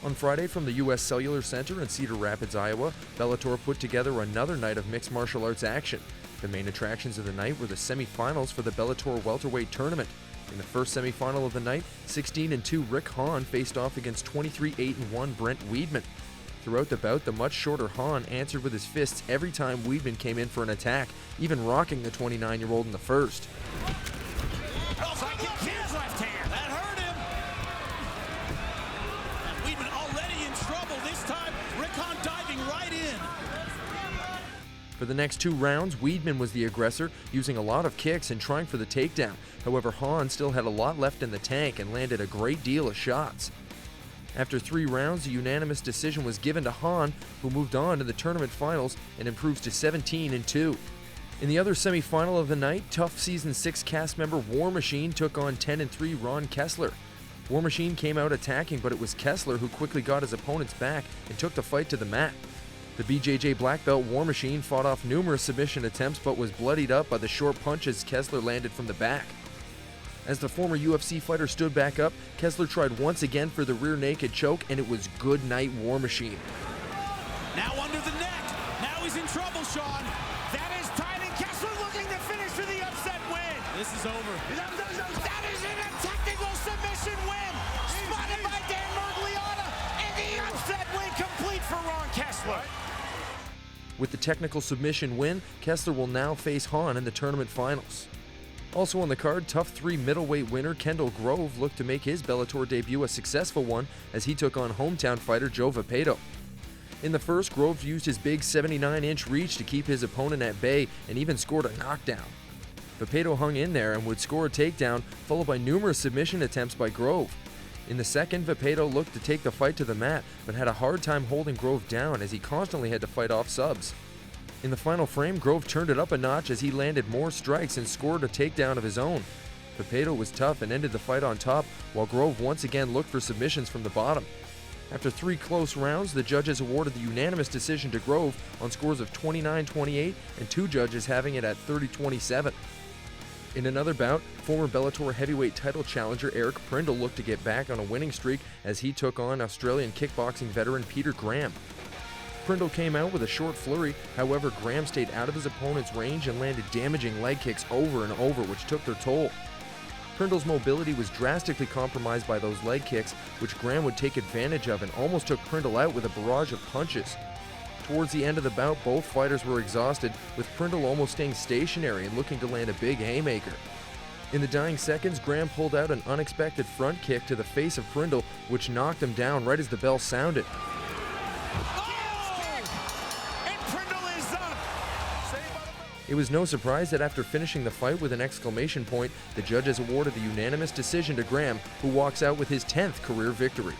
On Friday from the U.S. Cellular Center in Cedar Rapids, Iowa, Bellator put together another night of mixed martial arts action. The main attractions of the night were the semifinals for the Bellator welterweight tournament. In the first semifinal of the night, 16-2 Hawn faced off against 23-8-1 Brent Weidman. Throughout the bout, the much shorter Hawn answered with his fists every time Weidman came in for an attack, even rocking the 29-year-old in the first. For the next 2 rounds, Weidman was the aggressor, using a lot of kicks and trying for the takedown. However, Hawn still had a lot left in the tank and landed a great deal of shots. After 3 rounds, a unanimous decision was given to Hawn, who moved on to the tournament finals and improves to 17-2. In the other semifinal of the night, Tough Season 6 cast member War Machine took on 10-3 Ron Kessler. War Machine came out attacking, but it was Kessler who quickly got his opponent's back and took the fight to the mat. The BJJ black belt War Machine fought off numerous submission attempts but was bloodied up by the short punches Kessler landed from the back. As the former UFC fighter stood back up, Kessler tried once again for the rear naked choke, and it was good night War Machine. Now under the neck. Now he's in trouble, Sean. That is tight, and Kessler looking to finish for the upset win. This is over. That is in a technical submission win. Spotted by Dan Mergliata, and the upset win complete for Ron Kessler. With the technical submission win, Kessler will now face Hawn in the tournament finals. Also on the card, Tough 3 middleweight winner Kendall looked to make his Bellator debut a successful one as he took on hometown fighter Paedo. In the first, Grove used his big 79-inch reach to keep his opponent at bay and even scored a knockdown. Paedo hung in there and would score a takedown, followed by numerous submission attempts by Grove. In the second, Paedo looked to take the fight to the mat, but had a hard time holding Grove down as he constantly had to fight off subs. In the final frame, Grove turned it up a notch as he landed more strikes and scored a takedown of his own. Paedo was tough and ended the fight on top, while Grove once again looked for submissions from the bottom. After 3 close rounds, the judges awarded the unanimous decision to Grove on scores of 29-28 and 2 judges having it at 30-27. In another bout, former Bellator heavyweight title challenger Eric Prindle looked to get back on a winning streak as he took on Australian kickboxing veteran Peter Graham. Prindle came out with a short flurry, however Graham stayed out of his opponent's range and landed damaging leg kicks over and over, which took their toll. Prindle's mobility was drastically compromised by those leg kicks, which Graham would take advantage of and almost took Prindle out with a barrage of punches. Towards the end of the bout, both fighters were exhausted, with Prindle almost staying stationary and looking to land a big haymaker. In the dying seconds, Graham pulled out an unexpected front kick to the face of Prindle, which knocked him down right as the bell sounded. It was no surprise that after finishing the fight with an exclamation point, the judges awarded the unanimous decision to Graham, who walks out with his 10th career victory.